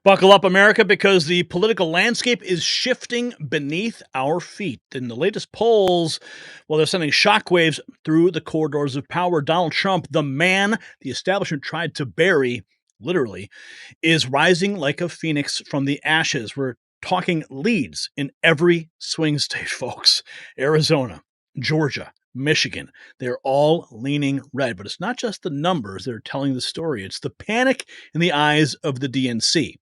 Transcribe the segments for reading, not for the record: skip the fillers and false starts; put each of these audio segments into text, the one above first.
Buckle up, America, because the political landscape is shifting beneath our feet. In the latest polls, well, they're sending shockwaves through the corridors of power. Donald Trump, the man the establishment tried to bury, literally, is rising like a phoenix from the ashes. We're talking leads in every swing state, folks. Arizona, Georgia, Michigan, they're all leaning red. But it's not just the numbers that are telling the story, it's the panic in the eyes of the DNC.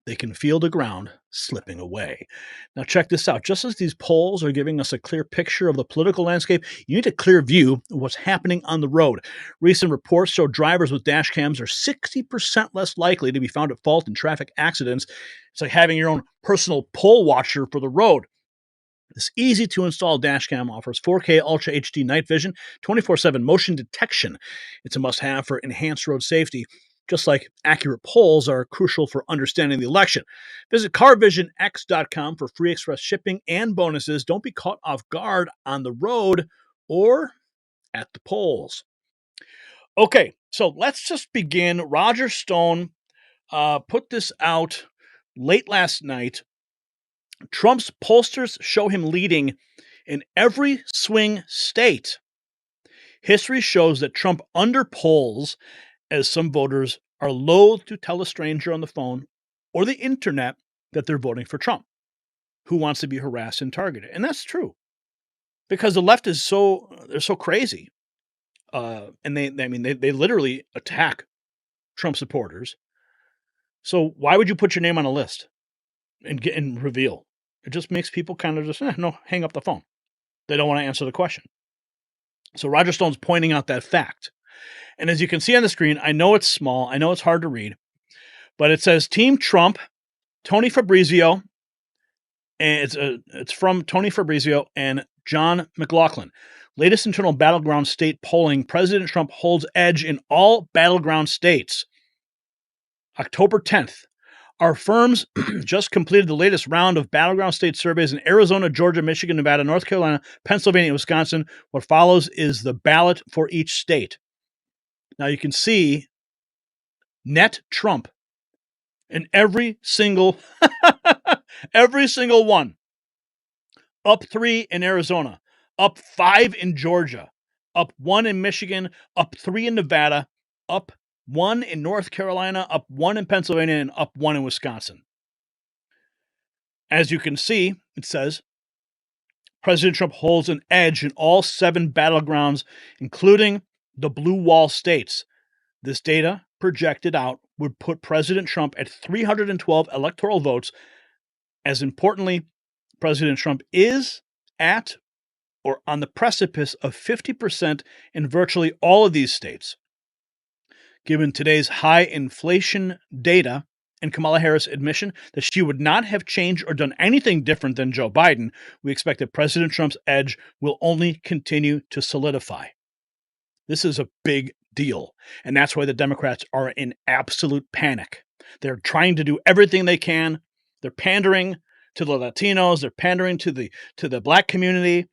They can feel the ground slipping away. Now, check this out. Just as these polls are giving us a clear picture of the political landscape, you need a clear view of what's happening on the road. Recent reports show drivers with dash cams are 60% less likely to be found at fault in traffic accidents. It's like having your own personal poll watcher for the road. This easy-to-install dash cam offers 4K Ultra HD night vision, 24/7 motion detection. It's a must-have for enhanced road safety, just like accurate polls are crucial for understanding the election. Visit carvisionx.com for free express shipping and bonuses. Don't be caught off guard on the road or at the polls. Okay, so let's just begin. Roger Stone put this out late last night. Trump's pollsters show him leading in every swing state. History shows that Trump underpolls, as some voters are loath to tell a stranger on the phone or the internet that they're voting for Trump, who wants to be harassed and targeted. And that's true, because the left is they're so crazy. And they literally attack Trump supporters. So why would you put your name on a list and reveal? It just makes people kind of just, no, hang up the phone. They don't want to answer the question. So Roger Stone's pointing out that fact. And as you can see on the screen, I know it's small, I know it's hard to read, but it says Team Trump, Tony Fabrizio, and it's from Tony Fabrizio and John McLaughlin. Latest internal battleground state polling, President Trump holds edge in all battleground states. October 10th. Our firms just completed the latest round of battleground state surveys in Arizona, Georgia, Michigan, Nevada, North Carolina, Pennsylvania, and Wisconsin. What follows is the ballot for each state. Now you can see net Trump in every single one. Up 3 in Arizona, up 5 in Georgia, up 1 in Michigan, up 3 in Nevada, up 1 in North Carolina, up 1 in Pennsylvania, and up 1 in Wisconsin. As you can see, it says President Trump holds an edge in all 7 battlegrounds, including the blue wall states. This data projected out would put President Trump at 312 electoral votes. As importantly, President Trump is at or on the precipice of 50% in virtually all of these states. Given today's high inflation data and Kamala Harris' admission that she would not have changed or done anything different than Joe Biden, we expect that President Trump's edge will only continue to solidify. This is a big deal, and that's why the Democrats are in absolute panic. They're trying to do everything they can. They're pandering to the Latinos. They're pandering to the black community.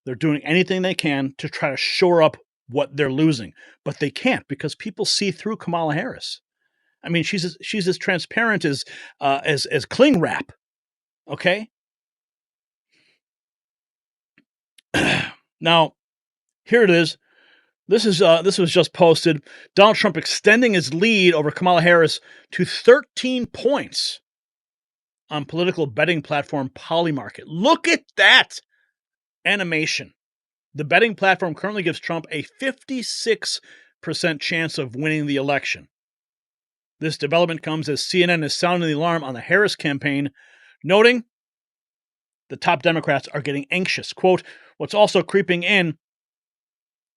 They're doing anything they can to try to shore up what they're losing, but they can't, because people see through Kamala Harris. I mean, she's as transparent as cling wrap. Okay. Now, here it is. This was just posted. Donald Trump extending his lead over Kamala Harris to 13 points on political betting platform Polymarket. Look at that animation. The betting platform currently gives Trump a 56% chance of winning the election. This development comes as CNN is sounding the alarm on the Harris campaign, noting the top Democrats are getting anxious. Quote, what's also creeping in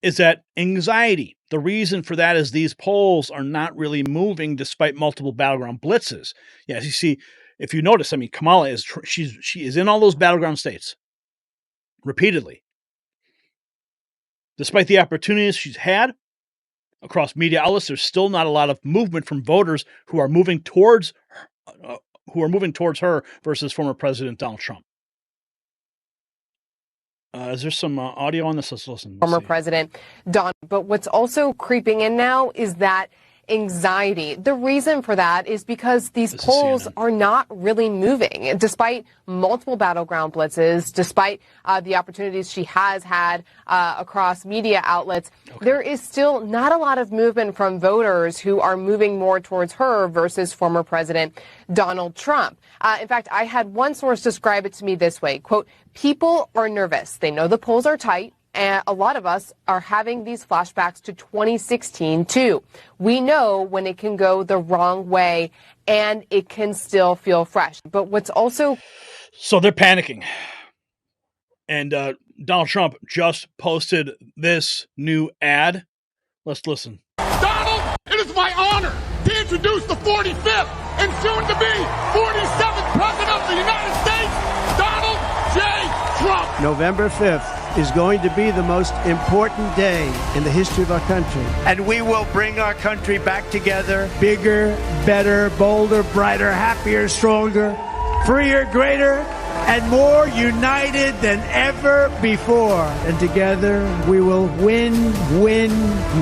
is that anxiety. The reason for that is these polls are not really moving despite multiple battleground blitzes. Yeah, as you see, if you notice, I mean, Kamala she is in all those battleground states repeatedly. Despite the opportunities she's had across media outlets, there's still not a lot of movement from voters who are moving towards her versus former President Donald Trump. Is there some audio on this? Let's listen. Former President Don. But what's also creeping in now is that anxiety. The reason for that is because these polls are not really moving. Despite multiple battleground blitzes, despite the opportunities she has had across media outlets, there is still not a lot of movement from voters who are moving more towards her versus former President Donald Trump. In fact, I had one source describe it to me this way, quote, "People are nervous. They know the polls are tight. And a lot of us are having these flashbacks to 2016, too. We know when it can go the wrong way, and it can still feel fresh." But what's also... So they're panicking. And Donald Trump just posted this new ad. Let's listen. Donald, it is my honor to introduce the 45th and soon-to-be 47th President of the United States, Donald J. Trump. November 5th is going to be the most important day in the history of our country. And we will bring our country back together, bigger, better, bolder, brighter, happier, stronger, freer, greater, and more united than ever before. And together we will win, win,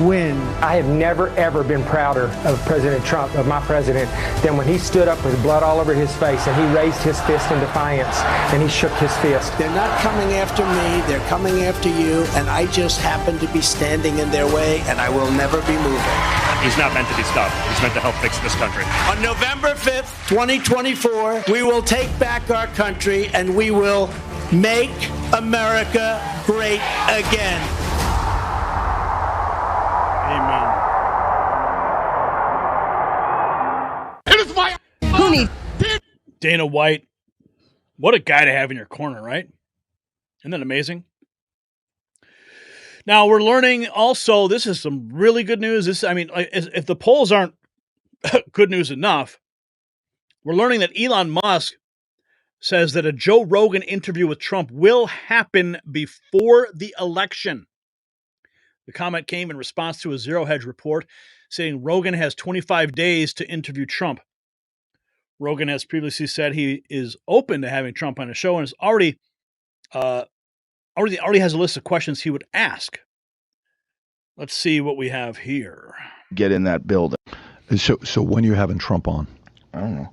win. I have never, ever been prouder of President Trump, of my president, than when he stood up with blood all over his face and he raised his fist in defiance and he shook his fist. They're not coming after me, they're coming after you, and I just happen to be standing in their way, and I will never be moving. He's not meant to be stopped. He's meant to help fix this country. On November 5th, 2024, we will take back our country and we will make America great again. Amen. It is my honor. Dana White, what a guy to have in your corner, right? Isn't that amazing? Now, we're learning also, this is some really good news. If the polls aren't good news enough, we're learning that Elon Musk says that a Joe Rogan interview with Trump will happen before the election. The comment came in response to a Zero Hedge report saying Rogan has 25 days to interview Trump. Rogan has previously said he is open to having Trump on his show and is already has a list of questions he would ask. Let's see what we have here. Get in that building. So when are you having Trump on? I don't know.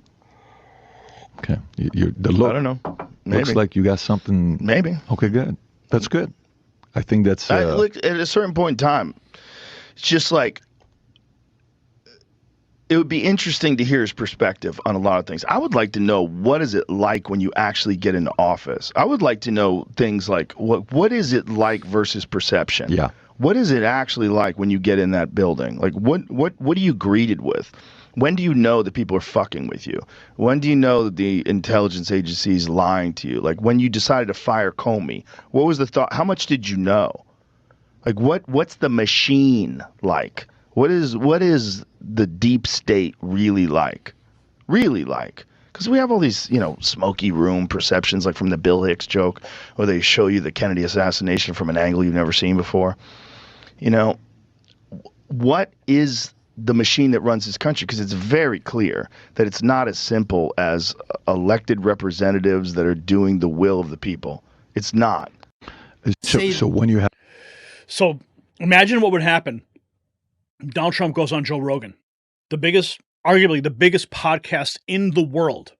Okay. The look, I don't know. Maybe. Looks like you got something. Maybe. Okay, good. That's good. I think that's... Look, at a certain point in time, it's just like, it would be interesting to hear his perspective on a lot of things. I would like to know, what is it like when you actually get into office? I would like to know things like, what is it like versus perception? Yeah. What is it actually like when you get in that building? Like, what are you greeted with? When do you know that people are fucking with you? When do you know that the intelligence agency is lying to you? Like, when you decided to fire Comey, what was the thought? How much did you know? Like, what's the machine like? What is the deep state really like? Really like? Because we have all these, smoky room perceptions, like from the Bill Hicks joke, where they show you the Kennedy assassination from an angle you've never seen before. What is the machine that runs this country? Because it's very clear that it's not as simple as elected representatives that are doing the will of the people. It's not. So when you have... So imagine what would happen. Donald Trump goes on Joe Rogan, arguably the biggest podcast in the world.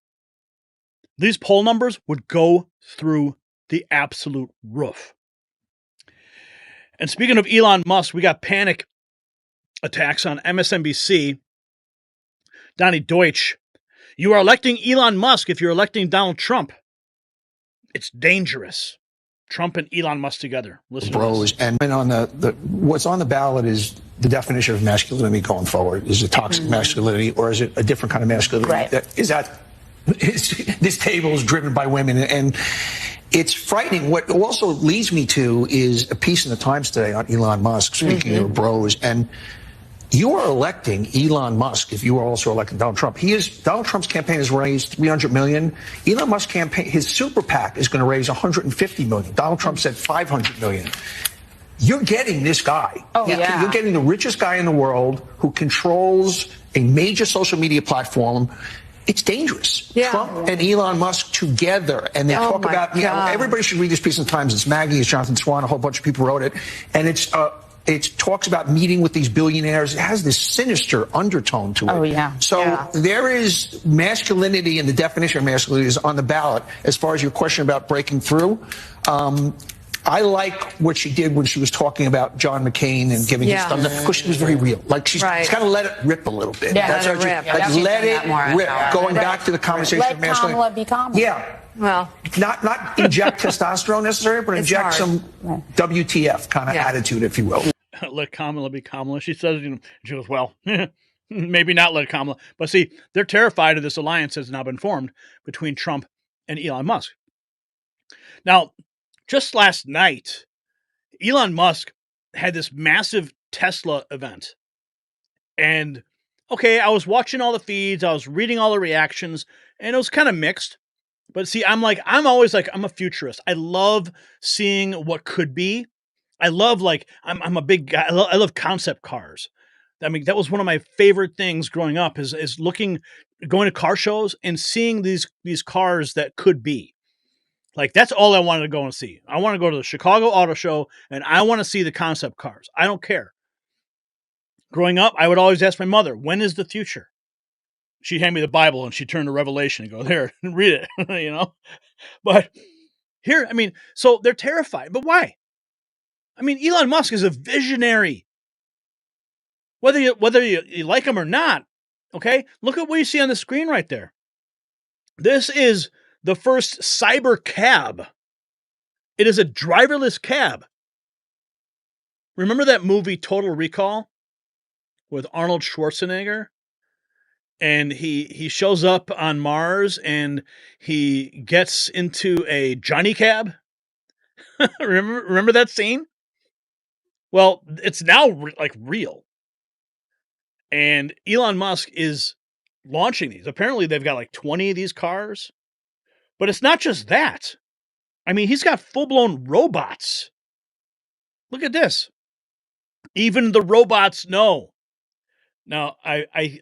These poll numbers would go through the absolute roof. And speaking of Elon Musk, we got panic attacks on MSNBC. Donnie Deutsch, you are electing Elon Musk if you're electing Donald Trump. It's dangerous. Trump and Elon Musk together. Listen Bros, and on the what's on the ballot is the definition of masculinity going forward. Is it toxic masculinity, or is it a different kind of masculinity? Right. This table is driven by women, and it's frightening. What also leads me to is a piece in the Times today on Elon Musk, speaking of bros, and you are electing Elon Musk if you are also electing Donald Trump. Donald Trump's campaign has raised $300 million. Elon Musk's campaign, his super PAC, is going to raise $150 million. Donald Trump said $500 million. You're getting this guy. Oh, yeah. You're getting the richest guy in the world who controls a major social media platform. It's dangerous. Yeah. Trump and Elon Musk together, and they talk about, everybody should read this piece in the Times. It's Maggie, it's Jonathan Swan, a whole bunch of people wrote it, and it's It talks about meeting with these billionaires. It has this sinister undertone to it. Oh, yeah. So there is masculinity, and the definition of masculinity is on the ballot. As far as your question about breaking through, I like what she did when she was talking about John McCain and giving his thumbs up, because she was very real. Like she's kind of let it rip a little bit. Yeah, That's let it rip. let it rip. Going back to the conversation of masculinity. Kamala be Kamala. Yeah. Well, Not inject testosterone necessarily, but inject some WTF kind of attitude, if you will. Let Kamala be Kamala. She says, she goes, well, maybe not let Kamala. But see, they're terrified of this alliance that's now been formed between Trump and Elon Musk. Now, just last night, Elon Musk had this massive Tesla event. And, okay, I was watching all the feeds, I was reading all the reactions, and it was kind of mixed. But see, I'm always like, I'm a futurist. I love seeing what could be. I love, I'm a big guy. I love concept cars. I mean, that was one of my favorite things growing up is going to car shows and seeing these cars that could be. Like, that's all I wanted to go and see. I want to go to the Chicago Auto Show, and I want to see the concept cars. I don't care. Growing up, I would always ask my mother, when is the future? She'd hand me the Bible, and she'd turn to Revelation and go, there, read it, But here, so they're terrified. But why? Elon Musk is a visionary. Whether you like him or not, okay? Look at what you see on the screen right there. This is the first cyber cab. It is a driverless cab. Remember that movie Total Recall with Arnold Schwarzenegger? And he shows up on Mars and he gets into a Johnny cab. Remember that scene? Well, it's now real. And Elon Musk is launching these. Apparently they've got 20 of these cars. But it's not just that. He's got full-blown robots. Look at this. Even the robots know. Now, I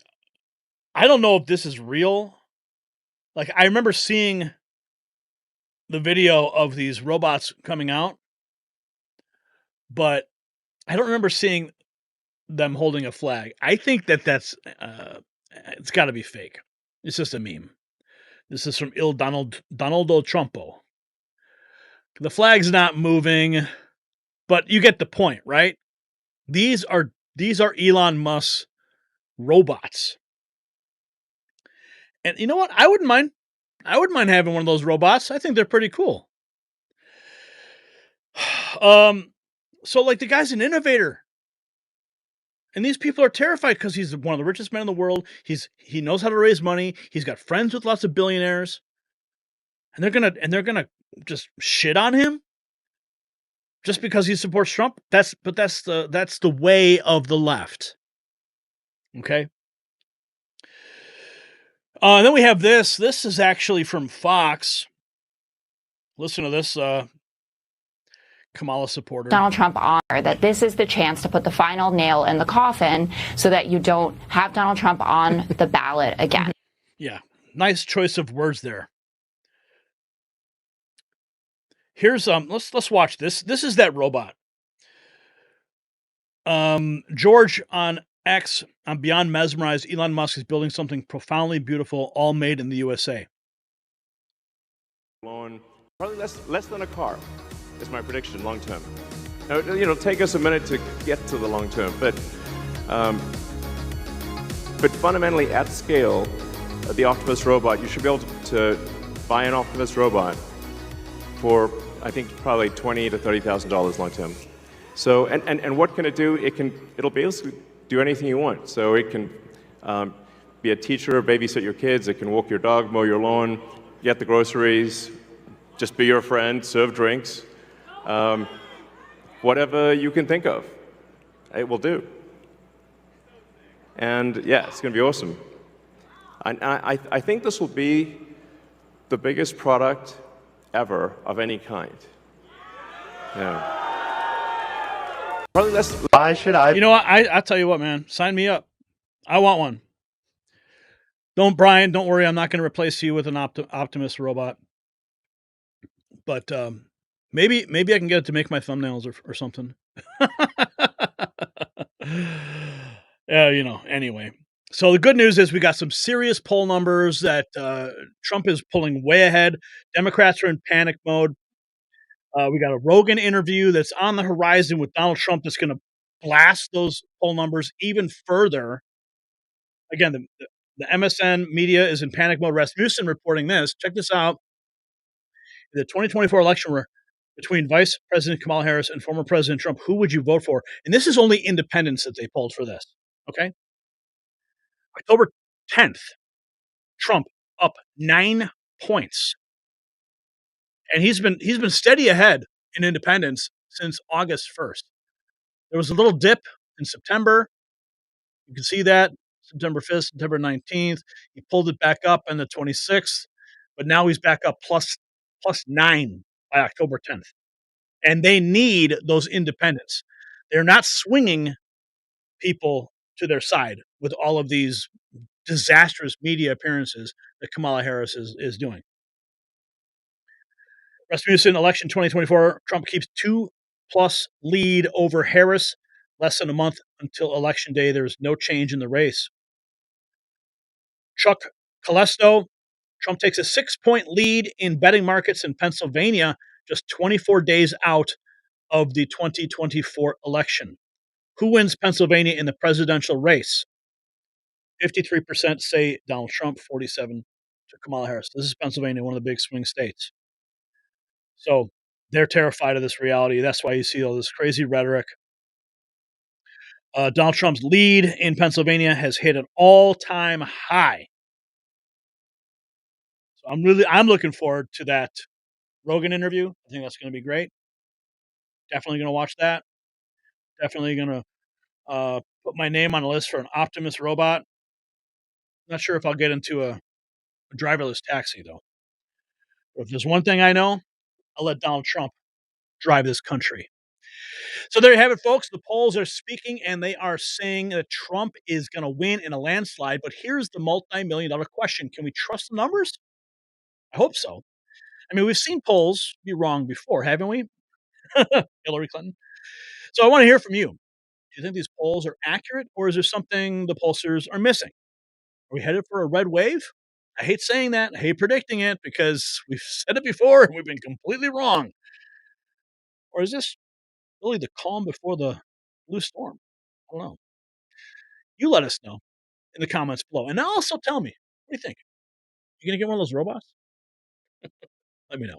don't know if this is real. I remember seeing the video of these robots coming out, but I don't remember seeing them holding a flag. I think that's it's got to be fake. It's just a meme. This is from Donaldo Trumpo. The flag's not moving, but you get the point, right? These are Elon Musk's robots. And you know what? I wouldn't mind having one of those robots. I think they're pretty cool. So the guy's an innovator. And these people are terrified because he's one of the richest men in the world. He knows how to raise money. He's got friends with lots of billionaires. And they're gonna just shit on him just because he supports Trump. That's the way of the left. Okay. Then we have this. This is actually from Fox. Listen to this. Kamala supporter. Donald Trump honor that this is the chance to put the final nail in the coffin so that you don't have Donald Trump on the ballot again. Yeah, nice choice of words there. Here's let's watch this. This is that robot. George on X, I'm beyond mesmerized. Elon Musk is building something profoundly beautiful, all made in the USA. Probably less than a car. Is my prediction long term. Now, it'll take us a minute to get to the long term, but fundamentally at scale, the Octopus Robot, you should be able to buy an Octopus Robot for, I think, probably $20,000 to $30,000 long term. So, and what can it do? It'll basically do anything you want. So it can be a teacher, babysit your kids. It can walk your dog, mow your lawn, get the groceries, just be your friend, serve drinks. Whatever you can think of, it will do. And yeah, it's going to be awesome. I think this will be the biggest product ever of any kind. Yeah. Probably less. Why should I? You know what? I tell you what, man. Sign me up. I want one. Brian, don't worry. I'm not going to replace you with an Optimus robot. But maybe I can get it to make my thumbnails or something. Anyway. So the good news is we got some serious poll numbers that Trump is pulling way ahead. Democrats are in panic mode. We got a Rogan interview that's on the horizon with Donald Trump that's going to blast those poll numbers even further. Again, the MSN media is in panic mode. Rasmussen reporting this. Check this out. The 2024 election between Vice President Kamala Harris and former President Trump, who would you vote for? And this is only independents that they polled for this. Okay. October 10th, Trump up 9 points. And he's been steady ahead in independents since August 1st. There was a little dip in September. You can see that September 5th, September 19th. He pulled it back up on the 26th, but now he's back up plus 9 by October 10th. And they need those independents. They're not swinging people to their side with all of these disastrous media appearances that Kamala Harris is doing. Rasmussen election 2024, Trump keeps 2+ lead over Harris. Less than a month until election day. There's no change in the race. Chuck Calesto, Trump takes a 6-point lead in betting markets in Pennsylvania just 24 days out of the 2024 election. Who wins Pennsylvania in the presidential race? 53% say Donald Trump, 47% to Kamala Harris. This is Pennsylvania, one of the big swing states. So they're terrified of this reality. That's why you see all this crazy rhetoric. Donald Trump's lead in Pennsylvania has hit an all-time high. So I'm looking forward to that Rogan interview. I think that's going to be great. Definitely going to watch that. Definitely going to put my name on a list for an Optimus Robot. Not sure if I'll get into a driverless taxi, though. But if there's one thing I know, I'll let Donald Trump drive this country. So there you have it, folks. The polls are speaking, and they are saying that Trump is going to win in a landslide. But here's the multi-million-dollar question. Can we trust the numbers? I hope so. I mean, we've seen polls be wrong before, haven't we? Hillary Clinton. So I want to hear from you. Do you think these polls are accurate, or is there something the pollsters are missing? Are we headed for a red wave? I hate saying that. I hate predicting it because we've said it before and we've been completely wrong. Or is this really the calm before the blue storm? I don't know. You let us know in the comments below. And also tell me, what do you think? You going to get one of those robots? Let me know.